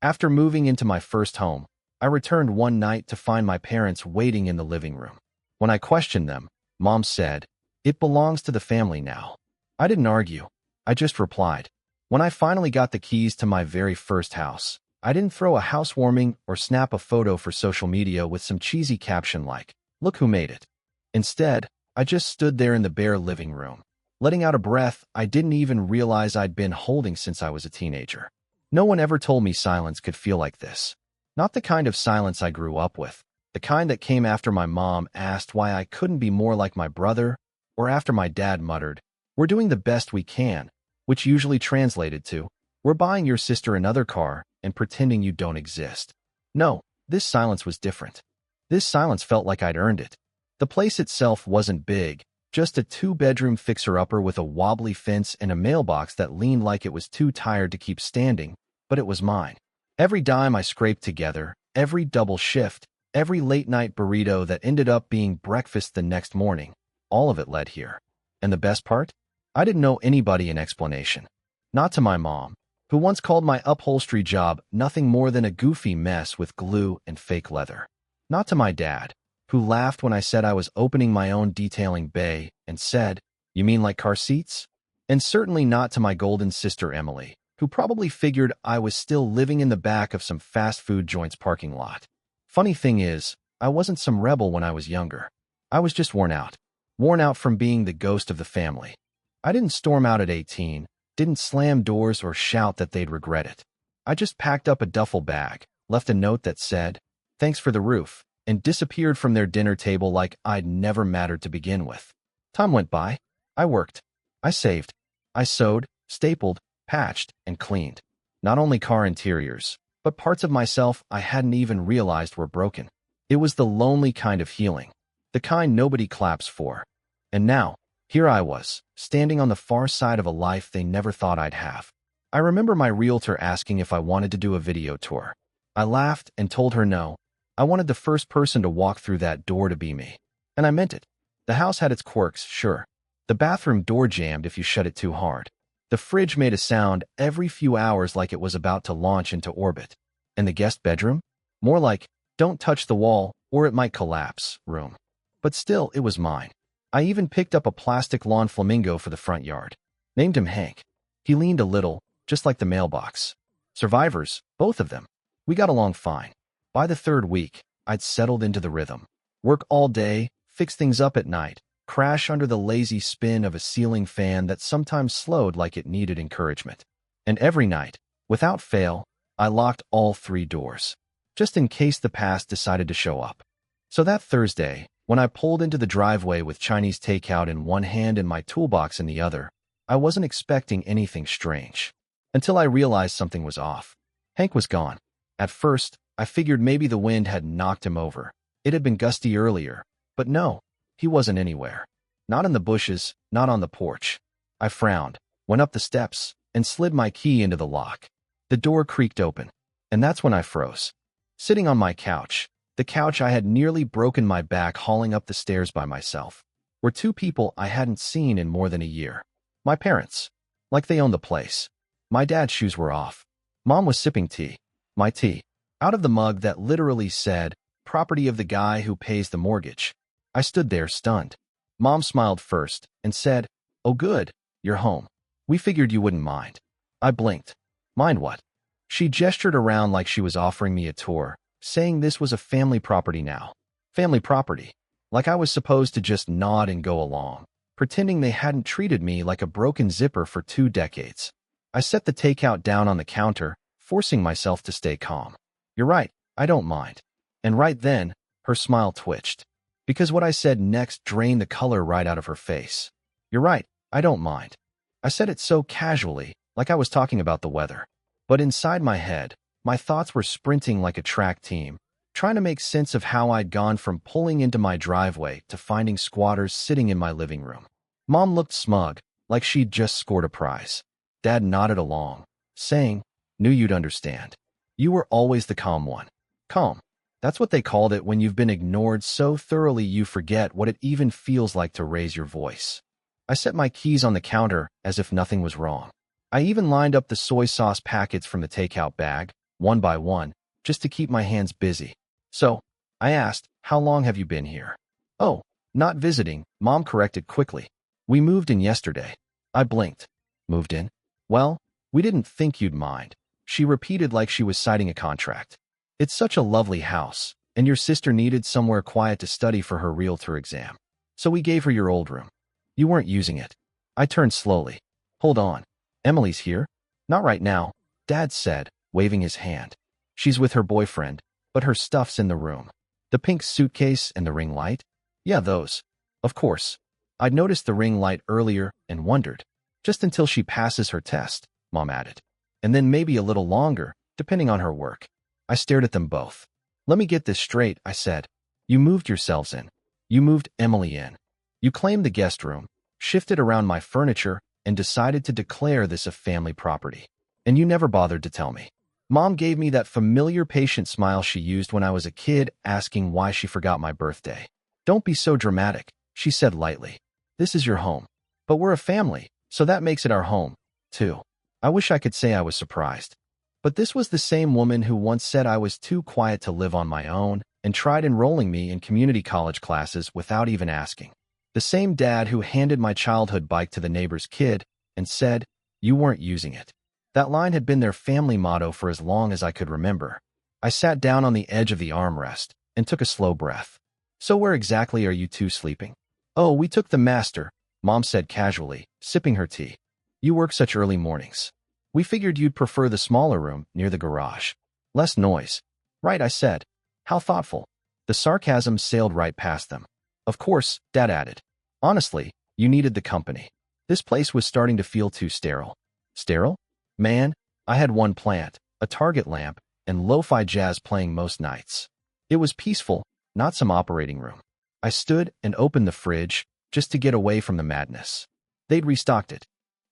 After moving into my first home, I returned one night to find my parents waiting in the living room. When I questioned them, Mom said, "It belongs to the family now." I didn't argue. I just replied. When I finally got the keys to my very first house, I didn't throw a housewarming or snap a photo for social media with some cheesy caption like, "Look who made it." Instead, I just stood there in the bare living room, letting out a breath I didn't even realize I'd been holding since I was a teenager. No one ever told me silence could feel like this. Not the kind of silence I grew up with, the kind that came after my mom asked why I couldn't be more like my brother, or after my dad muttered, "We're doing the best we can," which usually translated to, "We're buying your sister another car and pretending you don't exist." No, this silence was different. This silence felt like I'd earned it. The place itself wasn't big, just a two-bedroom fixer-upper with a wobbly fence and a mailbox that leaned like it was too tired to keep standing, but it was mine. Every dime I scraped together, every double shift, every late-night burrito that ended up being breakfast the next morning, all of it led here. And the best part? I didn't owe anybody an explanation. Not to my mom, who once called my upholstery job nothing more than a goofy mess with glue and fake leather. Not to my dad, who laughed when I said I was opening my own detailing bay and said, "You mean like car seats?" And certainly not to my golden sister Emily, who probably figured I was still living in the back of some fast food joint's parking lot. Funny thing is, I wasn't some rebel when I was younger. I was just worn out. Worn out from being the ghost of the family. I didn't storm out at 18, didn't slam doors or shout that they'd regret it. I just packed up a duffel bag, left a note that said, "Thanks for the roof," and disappeared from their dinner table like I'd never mattered to begin with. Time went by. I worked. I saved. I sewed, stapled, patched, and cleaned. Not only car interiors, but parts of myself I hadn't even realized were broken. It was the lonely kind of healing, the kind nobody claps for. And now, here I was, standing on the far side of a life they never thought I'd have. I remember my realtor asking if I wanted to do a video tour. I laughed and told her no. I wanted the first person to walk through that door to be me. And I meant it. The house had its quirks, sure. The bathroom door jammed if you shut it too hard. The fridge made a sound every few hours like it was about to launch into orbit. And the guest bedroom? More like, "Don't touch the wall, or it might collapse," room. But still, it was mine. I even picked up a plastic lawn flamingo for the front yard. Named him Hank. He leaned a little, just like the mailbox. Survivors, both of them. We got along fine. By the third week, I'd settled into the rhythm. Work all day, fix things up at night, crash under the lazy spin of a ceiling fan that sometimes slowed like it needed encouragement. And every night, without fail, I locked all 3 doors, just in case the past decided to show up. So that Thursday, when I pulled into the driveway with Chinese takeout in one hand and my toolbox in the other, I wasn't expecting anything strange. Until I realized something was off. Hank was gone. At first, I figured maybe the wind had knocked him over. It had been gusty earlier, but no, he wasn't anywhere. Not in the bushes, not on the porch. I frowned, went up the steps, and slid my key into the lock. The door creaked open, and that's when I froze. Sitting on my couch, the couch I had nearly broken my back hauling up the stairs by myself, were 2 people I hadn't seen in more than a year. My parents, like they owned the place. My dad's shoes were off. Mom was sipping tea, my tea, out of the mug that literally said, "Property of the guy who pays the mortgage." I stood there stunned. Mom smiled first and said, "Oh good, you're home. We figured you wouldn't mind." I blinked. Mind what? She gestured around like she was offering me a tour, saying this was a family property now. Family property. Like I was supposed to just nod and go along, pretending they hadn't treated me like a broken zipper for 2 decades. I set the takeout down on the counter, forcing myself to stay calm. "You're right, I don't mind." And right then, her smile twitched. Because what I said next drained the color right out of her face. "You're right, I don't mind." I said it so casually, like I was talking about the weather. But inside my head, my thoughts were sprinting like a track team, trying to make sense of how I'd gone from pulling into my driveway to finding squatters sitting in my living room. Mom looked smug, like she'd just scored a prize. Dad nodded along, saying, "Knew you'd understand. You were always the calm one." Calm. That's what they called it when you've been ignored so thoroughly you forget what it even feels like to raise your voice. I set my keys on the counter as if nothing was wrong. I even lined up the soy sauce packets from the takeout bag, one by one, just to keep my hands busy. So, I asked, how long have you been here? Oh, not visiting, Mom corrected quickly. We moved in yesterday. I blinked. Moved in? Well, we didn't think you'd mind. She repeated like she was citing a contract. It's such a lovely house, and your sister needed somewhere quiet to study for her realtor exam. So we gave her your old room. You weren't using it. I turned slowly. Hold on. Emily's here? Not right now, Dad said, waving his hand. She's with her boyfriend, but her stuff's in the room. The pink suitcase and the ring light? Yeah, those. Of course. I'd noticed the ring light earlier and wondered. Just until she passes her test, Mom added. And then maybe a little longer, depending on her work. I stared at them both. Let me get this straight, I said. You moved yourselves in. You moved Emily in. You claimed the guest room, shifted around my furniture, and decided to declare this a family property. And you never bothered to tell me. Mom gave me that familiar patient smile she used when I was a kid, asking why she forgot my birthday. Don't be so dramatic, she said lightly. This is your home. But we're a family, so that makes it our home, too. I wish I could say I was surprised. But this was the same woman who once said I was too quiet to live on my own and tried enrolling me in community college classes without even asking. The same dad who handed my childhood bike to the neighbor's kid and said, you weren't using it. That line had been their family motto for as long as I could remember. I sat down on the edge of the armrest and took a slow breath. So where exactly are you two sleeping? Oh, we took the master, Mom said casually, sipping her tea. You work such early mornings. We figured you'd prefer the smaller room near the garage. Less noise. Right, I said. How thoughtful. The sarcasm sailed right past them. Of course, Dad added. Honestly, you needed the company. This place was starting to feel too sterile. Sterile? Man, I had one plant, a Target lamp, and lo-fi jazz playing most nights. It was peaceful, not some operating room. I stood and opened the fridge just to get away from the madness. They'd restocked it.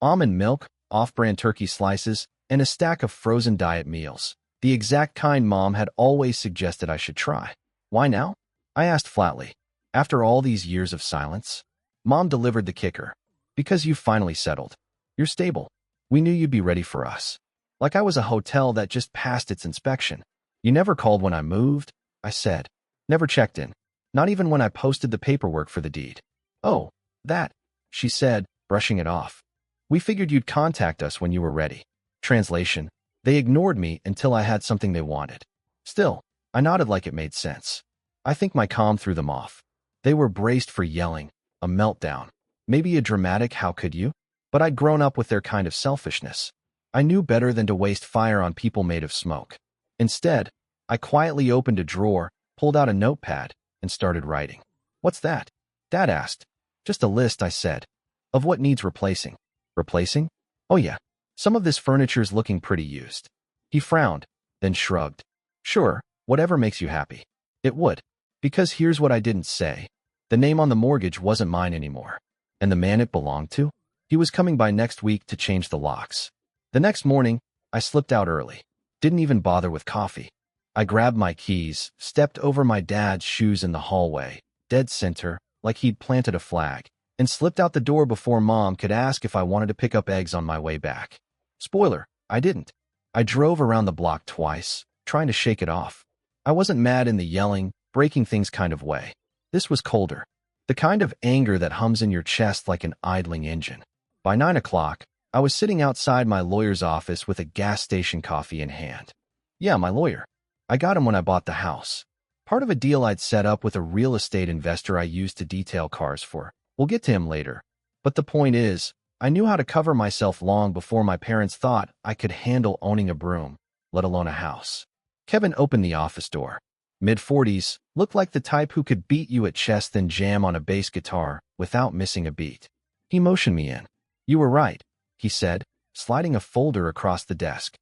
Almond milk, off-brand turkey slices, and a stack of frozen diet meals. The exact kind Mom had always suggested I should try. Why now? I asked flatly. After all these years of silence? Mom delivered the kicker. Because you've finally settled. You're stable. We knew you'd be ready for us. Like I was a hotel that just passed its inspection. You never called when I moved, I said. Never checked in. Not even when I posted the paperwork for the deed. Oh, that, she said, brushing it off. We figured you'd contact us when you were ready. Translation. They ignored me until I had something they wanted. Still, I nodded like it made sense. I think my calm threw them off. They were braced for yelling, a meltdown. Maybe a dramatic how could you? But I'd grown up with their kind of selfishness. I knew better than to waste fire on people made of smoke. Instead, I quietly opened a drawer, pulled out a notepad, and started writing. What's that? Dad asked. Just a list, I said. Of what needs replacing. Replacing? Oh yeah. Some of this furniture's looking pretty used. He frowned, then shrugged. Sure, whatever makes you happy. It would. Because here's what I didn't say. The name on the mortgage wasn't mine anymore. And the man it belonged to? He was coming by next week to change the locks. The next morning, I slipped out early. Didn't even bother with coffee. I grabbed my keys, stepped over my dad's shoes in the hallway, dead center, like he'd planted a flag, and slipped out the door before Mom could ask if I wanted to pick up eggs on my way back. Spoiler, I didn't. I drove around the block twice, trying to shake it off. I wasn't mad in the yelling, breaking things kind of way. This was colder. The kind of anger that hums in your chest like an idling engine. By 9 o'clock, I was sitting outside my lawyer's office with a gas station coffee in hand. Yeah, my lawyer. I got him when I bought the house. Part of a deal I'd set up with a real estate investor I used to detail cars for. We'll get to him later. But the point is, I knew how to cover myself long before my parents thought I could handle owning a broom, let alone a house. Kevin opened the office door. Mid-40s, looked like the type who could beat you at chess then jam on a bass guitar without missing a beat. He motioned me in. You were right, he said, sliding a folder across the desk.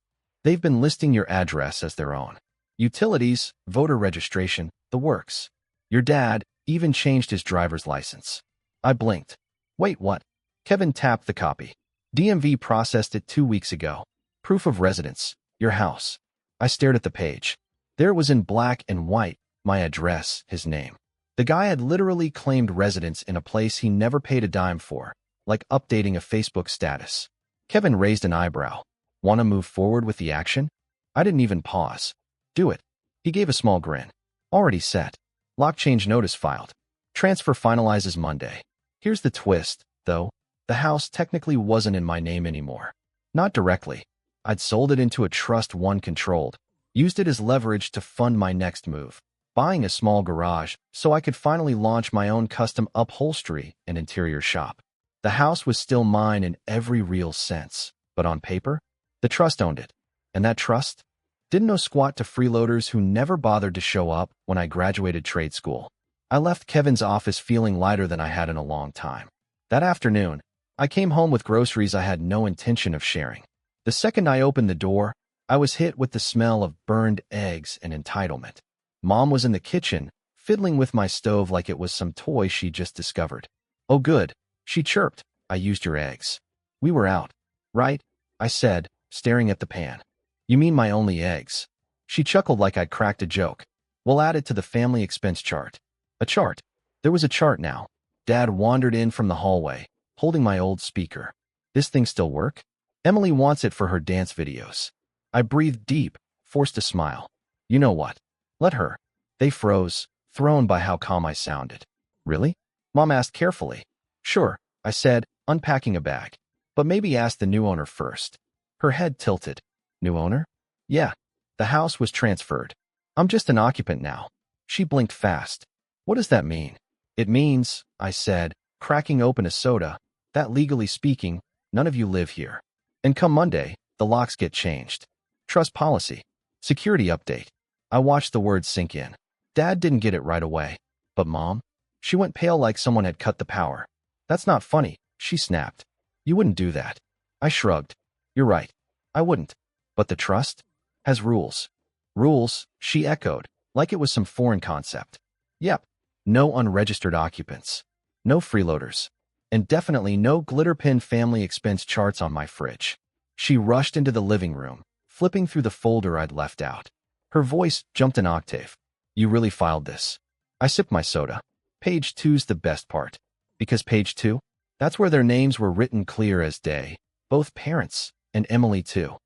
They've been listing your address as their own. Utilities, voter registration, the works. Your dad even changed his driver's license. I blinked. Wait, what? Kevin tapped the copy. DMV processed it 2 weeks ago. Proof of residence, your house. I stared at the page. There it was in black and white, my address, his name. The guy had literally claimed residence in a place he never paid a dime for, like updating a Facebook status. Kevin raised an eyebrow. Want to move forward with the action? I didn't even pause. Do it. He gave a small grin. Already set. Lock change notice filed. Transfer finalizes Monday. Here's the twist, though. The house technically wasn't in my name anymore. Not directly. I'd sold it into a trust one controlled, used it as leverage to fund my next move, buying a small garage so I could finally launch my own custom upholstery and interior shop. The house was still mine in every real sense, but on paper, the trust owned it. And that trust didn't know squat to freeloaders who never bothered to show up when I graduated trade school. I left Kevin's office feeling lighter than I had in a long time. That afternoon, I came home with groceries I had no intention of sharing. The second I opened the door, I was hit with the smell of burned eggs and entitlement. Mom was in the kitchen, fiddling with my stove like it was some toy she just discovered. Oh good, she chirped. I used your eggs. We were out, right? I said, staring at the pan. You mean my only eggs? She chuckled like I'd cracked a joke. We'll add it to the family expense chart. A chart. There was a chart now. Dad wandered in from the hallway, holding my old speaker. This thing still work? Emily wants it for her dance videos. I breathed deep, forced a smile. You know what? Let her. They froze, thrown by how calm I sounded. Really? Mom asked carefully. Sure, I said, unpacking a bag. But maybe ask the new owner first. Her head tilted. New owner? Yeah. The house was transferred. I'm just an occupant now. She blinked fast. What does that mean? It means, I said, cracking open a soda, that legally speaking, none of you live here. And come Monday, the locks get changed. Trust policy. Security update. I watched the words sink in. Dad didn't get it right away. But Mom? She went pale like someone had cut the power. That's not funny, she snapped. You wouldn't do that. I shrugged. You're right. I wouldn't. But the trust has rules. Rules, she echoed, like it was some foreign concept. Yep. No unregistered occupants. No freeloaders. And definitely no glitter pin family expense charts on my fridge. She rushed into the living room, flipping through the folder I'd left out. Her voice jumped an octave. You really filed this. I sipped my soda. Page 2's the best part. Because page 2? That's where their names were written clear as day. Both parents, and Emily too.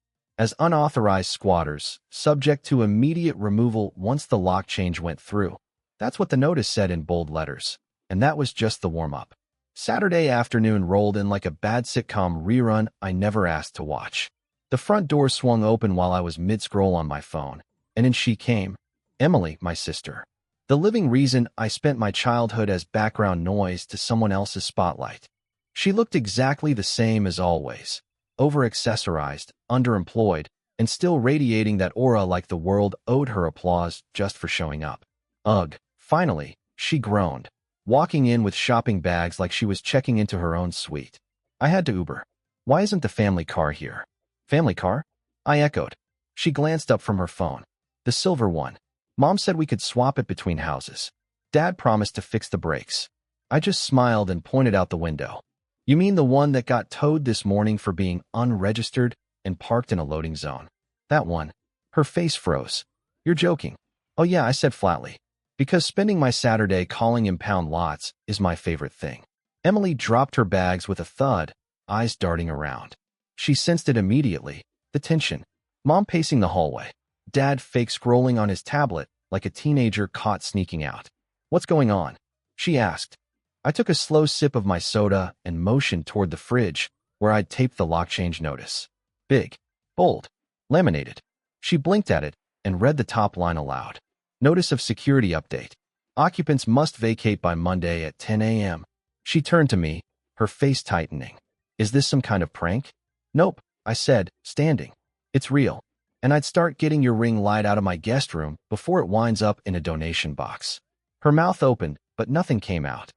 As unauthorized squatters, subject to immediate removal once the lock change went through. That's what the notice said in bold letters. And that was just the warm-up. Saturday afternoon rolled in like a bad sitcom rerun I never asked to watch. The front door swung open while I was mid-scroll on my phone, and in she came. Emily, my sister. The living reason I spent my childhood as background noise to someone else's spotlight. She looked exactly the same as always. Over-accessorized, underemployed, and still radiating that aura like the world owed her applause just for showing up. Ugh, finally, she groaned, walking in with shopping bags like she was checking into her own suite. I had to Uber. Why isn't the family car here? Family car? I echoed. She glanced up from her phone. The silver one. Mom said we could swap it between houses. Dad promised to fix the brakes. I just smiled and pointed out the window. You mean the one that got towed this morning for being unregistered and parked in a loading zone? That one. Her face froze. You're joking. Oh yeah, I said flatly. Because spending my Saturday calling impound lots is my favorite thing. Emily dropped her bags with a thud, eyes darting around. She sensed it immediately, the tension. Mom pacing the hallway. Dad fake scrolling on his tablet like a teenager caught sneaking out. What's going on? She asked. I took a slow sip of my soda and motioned toward the fridge where I'd taped the lock change notice. Big, bold, laminated. She blinked at it and read the top line aloud. Notice of security update. Occupants must vacate by Monday at 10 a.m. She turned to me, her face tightening. Is this some kind of prank? Nope, I said, standing. It's real. And I'd start getting your ring light out of my guest room before it winds up in a donation box. Her mouth opened, but nothing came out.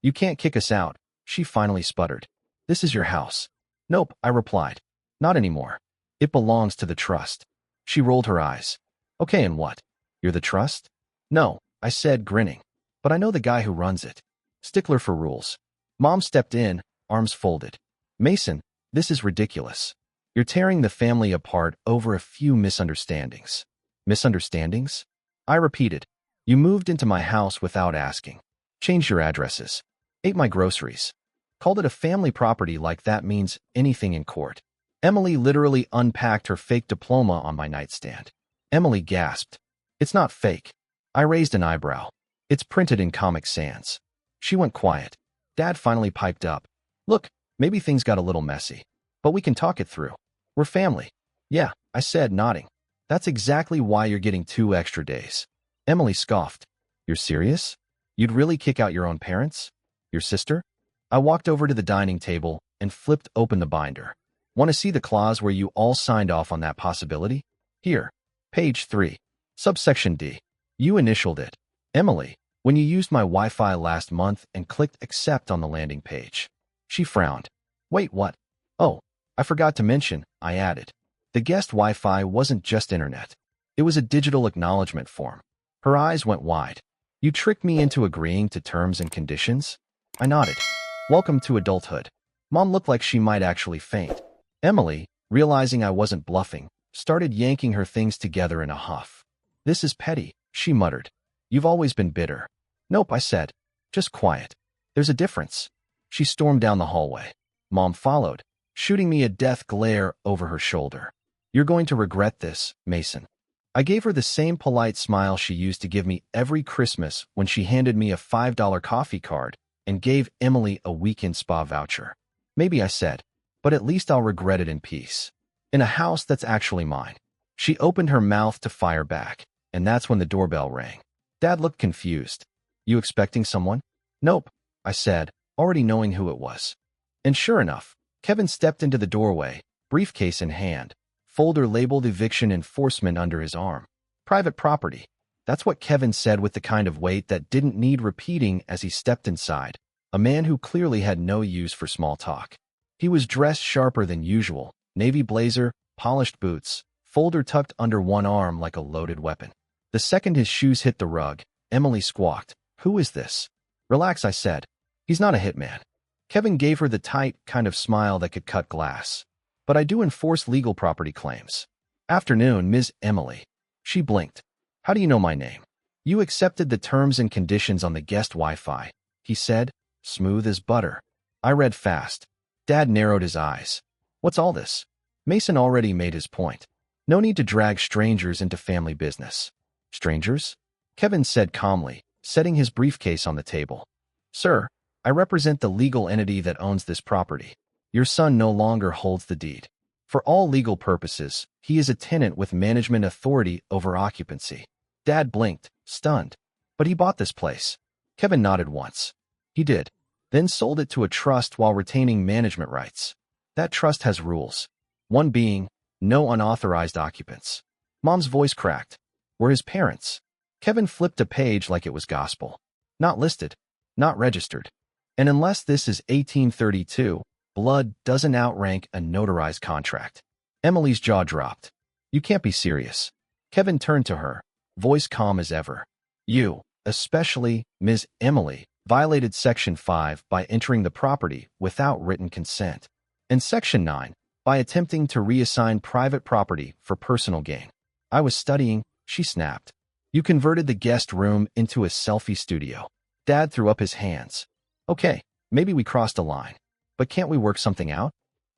You can't kick us out, she finally sputtered. This is your house. Nope, I replied. Not anymore. It belongs to the trust. She rolled her eyes. Okay, and what? You're the trust? No, I said, grinning. But I know the guy who runs it. Stickler for rules. Mom stepped in, arms folded. Mason, this is ridiculous. You're tearing the family apart over a few misunderstandings. Misunderstandings? I repeated. You moved into my house without asking. Changed your addresses. Ate my groceries. Called it a family property like that means anything in court. Emily literally unpacked her fake diploma on my nightstand. Emily gasped. It's not fake. I raised an eyebrow. It's printed in Comic Sans. She went quiet. Dad finally piped up. Look, maybe things got a little messy, but we can talk it through. We're family. Yeah, I said, nodding. That's exactly why you're getting 2 extra days. Emily scoffed. You're serious? You'd really kick out your own parents? Your sister? I walked over to the dining table and flipped open the binder. Want to see the clause where you all signed off on that possibility? Here. Page 3. Subsection D. You initialed it. Emily, when you used my Wi-Fi last month and clicked accept on the landing page. She frowned. Wait, what? Oh, I forgot to mention, I added. The guest Wi-Fi wasn't just internet. It was a digital acknowledgement form. Her eyes went wide. You tricked me into agreeing to terms and conditions? I nodded. Welcome to adulthood. Mom looked like she might actually faint. Emily, realizing I wasn't bluffing, started yanking her things together in a huff. This is petty, she muttered. You've always been bitter. Nope, I said. Just quiet. There's a difference. She stormed down the hallway. Mom followed, shooting me a death glare over her shoulder. You're going to regret this, Mason. I gave her the same polite smile she used to give me every Christmas when she handed me a $5 coffee card and gave Emily a weekend spa voucher. Maybe, I said, but at least I'll regret it in peace. In a house that's actually mine. She opened her mouth to fire back, and that's when the doorbell rang. Dad looked confused. You expecting someone? Nope, I said, already knowing who it was. And sure enough, Kevin stepped into the doorway, briefcase in hand, folder labeled eviction enforcement under his arm. Private property. That's what Kevin said with the kind of weight that didn't need repeating as he stepped inside, a man who clearly had no use for small talk. He was dressed sharper than usual, navy blazer, polished boots, folder tucked under one arm like a loaded weapon. The second his shoes hit the rug, Emily squawked, Who is this? Relax, I said. He's not a hitman. Kevin gave her the tight kind of smile that could cut glass. But I do enforce legal property claims. Afternoon, Ms. Emily. She blinked. How do you know my name? You accepted the terms and conditions on the guest Wi-Fi, he said, smooth as butter. I read fast. Dad narrowed his eyes. What's all this? Mason already made his point. No need to drag strangers into family business. Strangers? Kevin said calmly, setting his briefcase on the table. Sir, I represent the legal entity that owns this property. Your son no longer holds the deed. For all legal purposes, he is a tenant with management authority over occupancy. Dad blinked, stunned. But he bought this place. Kevin nodded once. He did. Then sold it to a trust while retaining management rights. That trust has rules. One being, no unauthorized occupants. Mom's voice cracked. We're his parents. Kevin flipped a page like it was gospel. Not listed. Not registered. And unless this is 1832, blood doesn't outrank a notarized contract. Emily's jaw dropped. You can't be serious. Kevin turned to her, voice calm as ever. You, especially Ms. Emily, violated Section 5 by entering the property without written consent, and Section 9 by attempting to reassign private property for personal gain. I was studying, she snapped. You converted the guest room into a selfie studio. Dad threw up his hands. Okay, maybe we crossed a line. But can't we work something out?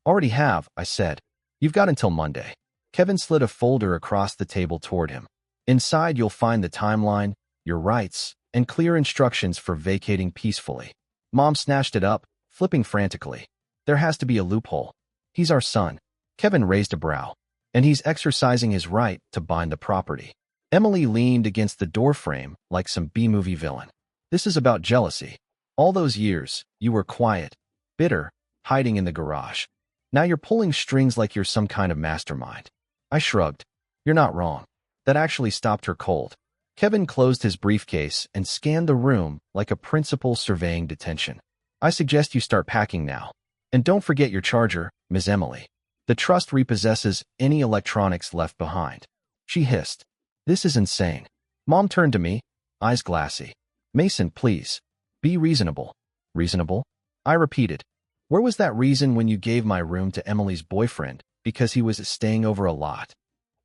Already have, I said. You've got until Monday. Kevin slid a folder across the table toward him. Inside you'll find the timeline, your rights, and clear instructions for vacating peacefully. Mom snatched it up, flipping frantically. There has to be a loophole. He's our son. Kevin raised a brow. And he's exercising his right to bind the property. Emily leaned against the doorframe like some B-movie villain. This is about jealousy. All those years, you were quiet, bitter, hiding in the garage. Now you're pulling strings like you're some kind of mastermind. I shrugged. You're not wrong. That actually stopped her cold. Kevin closed his briefcase and scanned the room like a principal surveying detention. I suggest you start packing now. And don't forget your charger, Ms. Emily. The trust repossesses any electronics left behind. She hissed. This is insane. Mom turned to me, eyes glassy. Mason, please. Be reasonable. Reasonable? I repeated. Where was that reason when you gave my room to Emily's boyfriend because he was staying over a lot?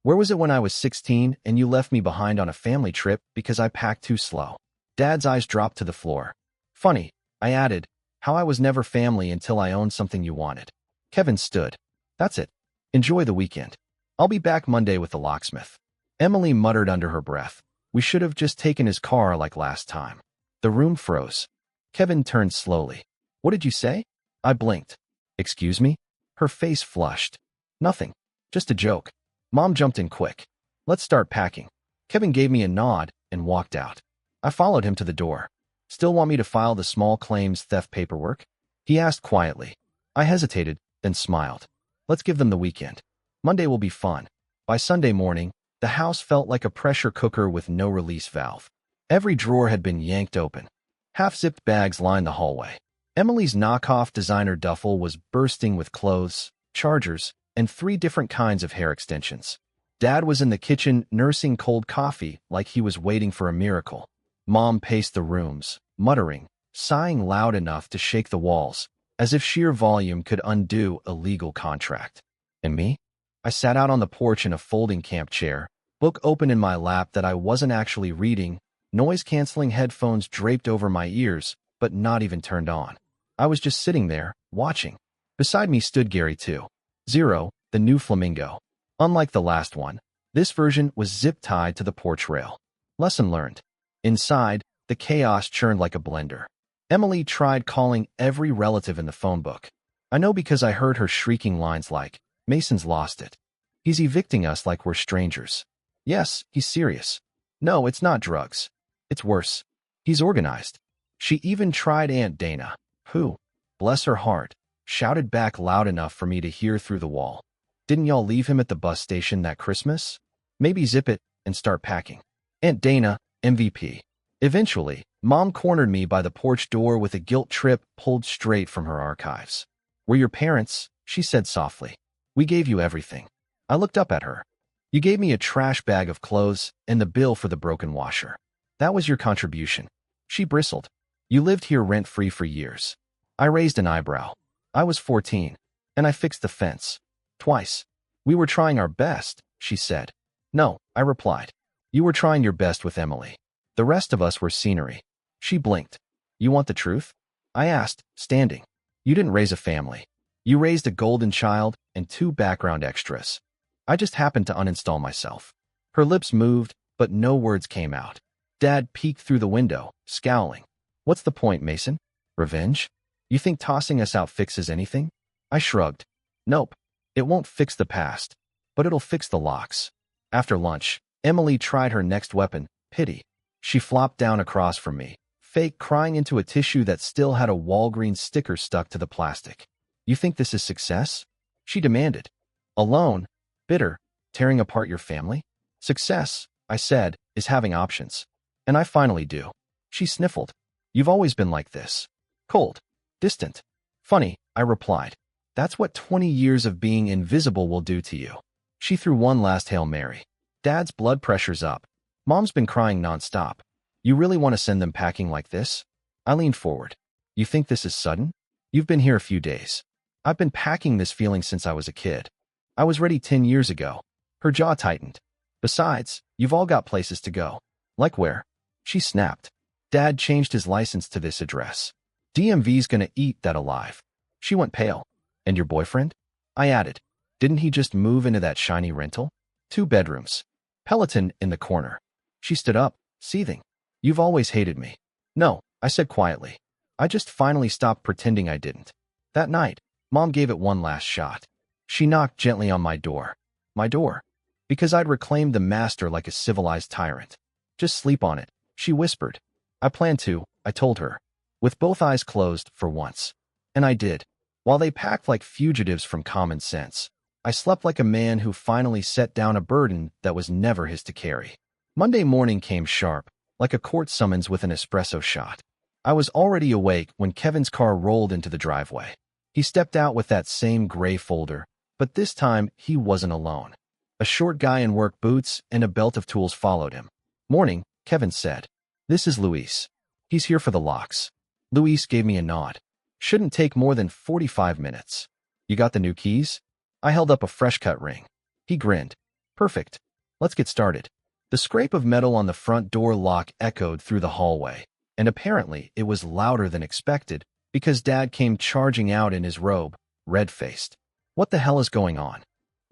Where was it when I was 16 and you left me behind on a family trip because I packed too slow? Dad's eyes dropped to the floor. Funny, I added, how I was never family until I owned something you wanted. Kevin stood. That's it. Enjoy the weekend. I'll be back Monday with the locksmith. Emily muttered under her breath. We should have just taken his car like last time. The room froze. Kevin turned slowly. What did you say? I blinked. Excuse me? Her face flushed. Nothing. Just a joke. Mom jumped in quick. Let's start packing. Kevin gave me a nod and walked out. I followed him to the door. Still want me to file the small claims theft paperwork? He asked quietly. I hesitated, then smiled. Let's give them the weekend. Monday will be fun. By Sunday morning, the house felt like a pressure cooker with no release valve. Every drawer had been yanked open. Half-zipped bags lined the hallway. Emily's knockoff designer duffel was bursting with clothes, chargers, and 3 different kinds of hair extensions. Dad was in the kitchen nursing cold coffee like he was waiting for a miracle. Mom paced the rooms, muttering, sighing loud enough to shake the walls, as if sheer volume could undo a legal contract. And me? I sat out on the porch in a folding camp chair, book open in my lap that I wasn't actually reading, noise-canceling headphones draped over my ears, but not even turned on. I was just sitting there, watching. Beside me stood Gary 2.0, the new flamingo. Unlike the last one, this version was zip-tied to the porch rail. Lesson learned. Inside, the chaos churned like a blender. Emily tried calling every relative in the phone book. I know because I heard her shrieking lines like, Mason's lost it. He's evicting us like we're strangers. Yes, he's serious. No, it's not drugs. It's worse. He's organized. She even tried Aunt Dana, who, bless her heart, shouted back loud enough for me to hear through the wall. Didn't y'all leave him at the bus station that Christmas? Maybe zip it and start packing. Aunt Dana, MVP. Eventually, Mom cornered me by the porch door with a guilt trip pulled straight from her archives. We're your parents, she said softly. We gave you everything. I looked up at her. You gave me a trash bag of clothes and the bill for the broken washer. That was your contribution. She bristled. You lived here rent-free for years. I raised an eyebrow. I was 14, and I fixed the fence. Twice. We were trying our best, she said. No, I replied. You were trying your best with Emily. The rest of us were scenery. She blinked. You want the truth? I asked, standing. You didn't raise a family. You raised a golden child and 2 background extras. I just happened to uninstall myself. Her lips moved, but no words came out. Dad peeked through the window, scowling. What's the point, Mason? Revenge? You think tossing us out fixes anything? I shrugged. Nope. It won't fix the past, but it'll fix the locks. After lunch, Emily tried her next weapon, pity. She flopped down across from me, fake crying into a tissue that still had a Walgreens sticker stuck to the plastic. You think this is success? She demanded. Alone, bitter, tearing apart your family? Success, I said, is having options. And I finally do. She sniffled. You've always been like this. Cold. Distant. Funny, I replied. That's what 20 years of being invisible will do to you. She threw one last Hail Mary. Dad's blood pressure's up. Mom's been crying nonstop. You really want to send them packing like this? I leaned forward. You think this is sudden? You've been here a few days. I've been packing this feeling since I was a kid. I was ready 10 years ago. Her jaw tightened. Besides, you've all got places to go. Like where? She snapped. Dad changed his license to this address. DMV's gonna eat that alive. She went pale. And your boyfriend? I added. Didn't he just move into that shiny rental? 2 bedrooms. Peloton in the corner. She stood up, seething. You've always hated me. No, I said quietly. I just finally stopped pretending I didn't. That night, Mom gave it one last shot. She knocked gently on my door. My door. Because I'd reclaimed the master like a civilized tyrant. Just sleep on it, she whispered. I plan to, I told her. With both eyes closed, for once. And I did. While they packed like fugitives from common sense, I slept like a man who finally set down a burden that was never his to carry. Monday morning came sharp, like a court summons with an espresso shot. I was already awake when Kevin's car rolled into the driveway. He stepped out with that same gray folder, but this time he wasn't alone. A short guy in work boots and a belt of tools followed him. Morning, Kevin said. This is Luis. He's here for the locks. Luis gave me a nod. Shouldn't take more than 45 minutes. You got the new keys? I held up a fresh-cut ring. He grinned. Perfect. Let's get started. The scrape of metal on the front door lock echoed through the hallway, and apparently it was louder than expected because Dad came charging out in his robe, red-faced. What the hell is going on?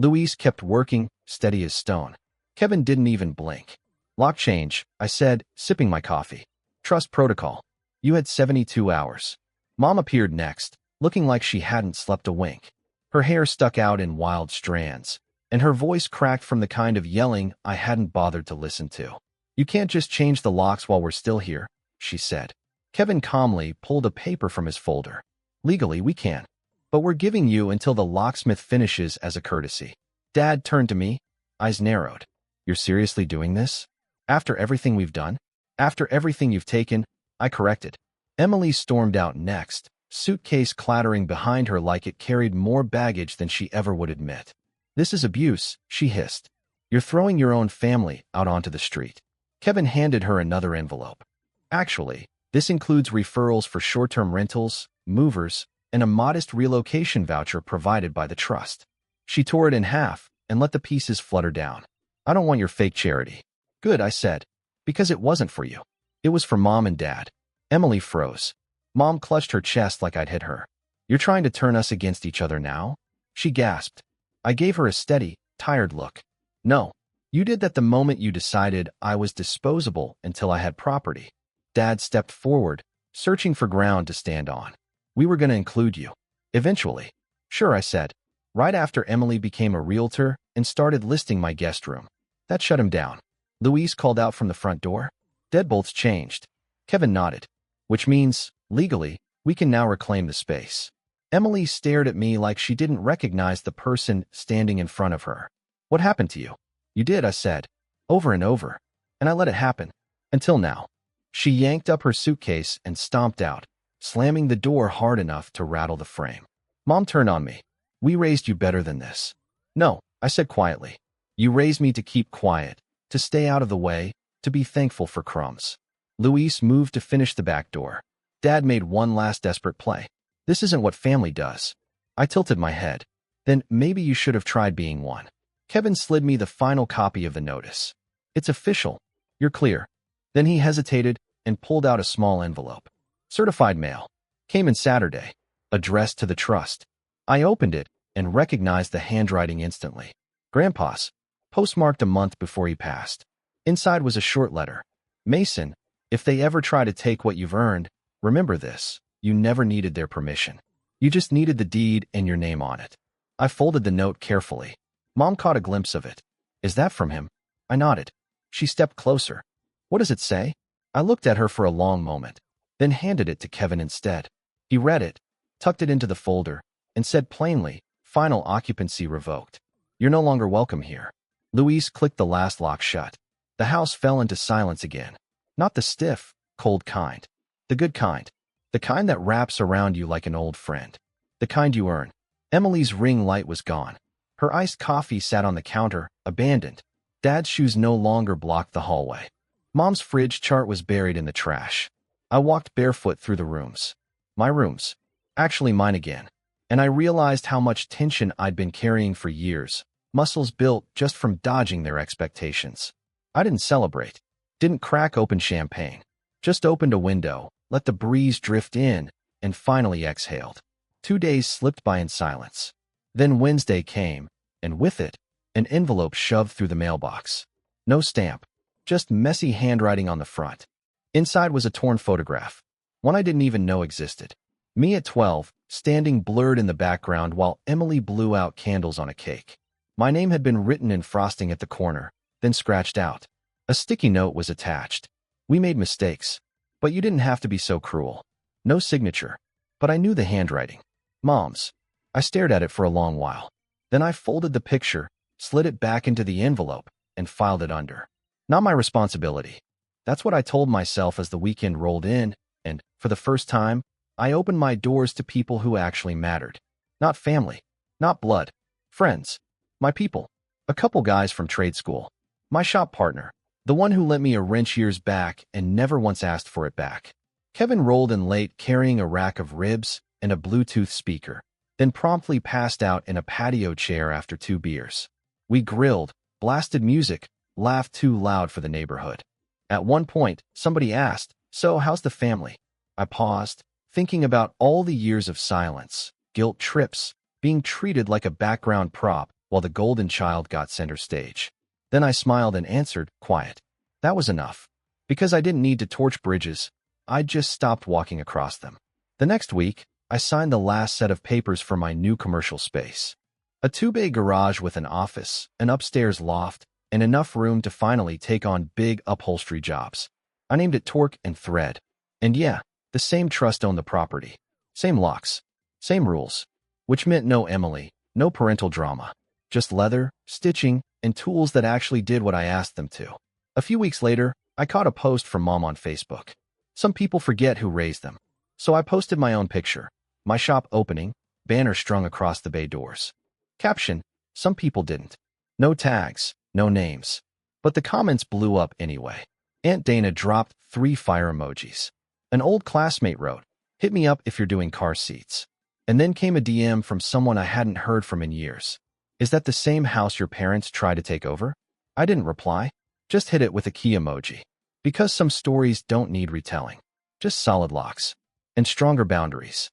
Luis kept working, steady as stone. Kevin didn't even blink. Lock change, I said, sipping my coffee. Trust protocol. You had 72 hours. Mom appeared next, looking like she hadn't slept a wink. Her hair stuck out in wild strands, and her voice cracked from the kind of yelling I hadn't bothered to listen to. You can't just change the locks while we're still here, she said. Kevin calmly pulled a paper from his folder. Legally, we can. But we're giving you until the locksmith finishes as a courtesy. Dad turned to me, eyes narrowed. You're seriously doing this? After everything we've done? After everything you've taken? I corrected. Emily stormed out next, suitcase clattering behind her like it carried more baggage than she ever would admit. This is abuse, she hissed. You're throwing your own family out onto the street. Kevin handed her another envelope. Actually, this includes referrals for short-term rentals, movers, and a modest relocation voucher provided by the trust. She tore it in half and let the pieces flutter down. I don't want your fake charity. Good, I said, because it wasn't for you. It was for Mom and Dad. Emily froze. Mom clutched her chest like I'd hit her. You're trying to turn us against each other now? She gasped. I gave her a steady, tired look. No, you did that the moment you decided I was disposable until I had property. Dad stepped forward, searching for ground to stand on. We were going to include you. Eventually. Sure, I said. Right after Emily became a realtor and started listing my guest room. That shut him down. Luis called out from the front door. Deadbolts changed. Kevin nodded. Which means, legally, we can now reclaim the space. Emily stared at me like she didn't recognize the person standing in front of her. What happened to you? You did, I said. Over and over. And I let it happen. Until now. She yanked up her suitcase and stomped out, slamming the door hard enough to rattle the frame. Mom turned on me. We raised you better than this. No, I said quietly. You raised me to keep quiet, to stay out of the way, to be thankful for crumbs. Luis moved to finish the back door. Dad made one last desperate play. This isn't what family does. I tilted my head. Then maybe you should have tried being one. Kevin slid me the final copy of the notice. It's official. You're clear. Then he hesitated and pulled out a small envelope. Certified mail. Came in Saturday. Addressed to the trust. I opened it and recognized the handwriting instantly. Grandpa's. Postmarked a month before he passed. Inside was a short letter. Mason, if they ever try to take what you've earned, remember this. You never needed their permission. You just needed the deed and your name on it. I folded the note carefully. Mom caught a glimpse of it. Is that from him? I nodded. She stepped closer. What does it say? I looked at her for a long moment, then handed it to Kevin instead. He read it, tucked it into the folder, and said plainly, final occupancy revoked. You're no longer welcome here. Luis clicked the last lock shut. The house fell into silence again. Not the stiff, cold kind. The good kind. The kind that wraps around you like an old friend. The kind you earn. Emily's ring light was gone. Her iced coffee sat on the counter, abandoned. Dad's shoes no longer blocked the hallway. Mom's fridge chart was buried in the trash. I walked barefoot through the rooms. My rooms. Actually mine again. And I realized how much tension I'd been carrying for years, muscles built just from dodging their expectations. I didn't celebrate. Didn't crack open champagne. Just opened a window, let the breeze drift in, and finally exhaled. 2 days slipped by in silence. Then Wednesday came, and with it, an envelope shoved through the mailbox. No stamp. Just messy handwriting on the front. Inside was a torn photograph. One I didn't even know existed. Me at 12, standing blurred in the background while Emily blew out candles on a cake. My name had been written in frosting at the corner, then scratched out. A sticky note was attached. We made mistakes, but you didn't have to be so cruel. No signature, but I knew the handwriting. Mom's. I stared at it for a long while. Then I folded the picture, slid it back into the envelope, and filed it under. Not my responsibility. That's what I told myself as the weekend rolled in, and, for the first time, I opened my doors to people who actually mattered. Not family. Not blood. Friends. My people. A couple guys from trade school. My shop partner. The one who lent me a wrench years back and never once asked for it back. Kevin rolled in late carrying a rack of ribs and a Bluetooth speaker, then promptly passed out in a patio chair after 2 beers. We grilled, blasted music, laughed too loud for the neighborhood. At one point, somebody asked, "So, how's the family?" I paused, thinking about all the years of silence, guilt trips, being treated like a background prop, while the golden child got center stage. Then I smiled and answered, quiet. That was enough. Because I didn't need to torch bridges, I just stopped walking across them. The next week, I signed the last set of papers for my new commercial space. A 2-bay garage with an office, an upstairs loft, and enough room to finally take on big upholstery jobs. I named it Torque and Thread. And yeah, the same trust owned the property. Same locks. Same rules. Which meant no Emily, no parental drama. Just leather, stitching, and tools that actually did what I asked them to. A few weeks later, I caught a post from Mom on Facebook. Some people forget who raised them. So I posted my own picture. My shop opening, banner strung across the bay doors. Caption, some people didn't. No tags, no names. But the comments blew up anyway. Aunt Dana dropped 3 fire emojis. An old classmate wrote, hit me up if you're doing car seats. And then came a DM from someone I hadn't heard from in years. Is that the same house your parents tried to take over? I didn't reply. Just hit it with a key emoji. Because some stories don't need retelling. Just solid locks. And stronger boundaries.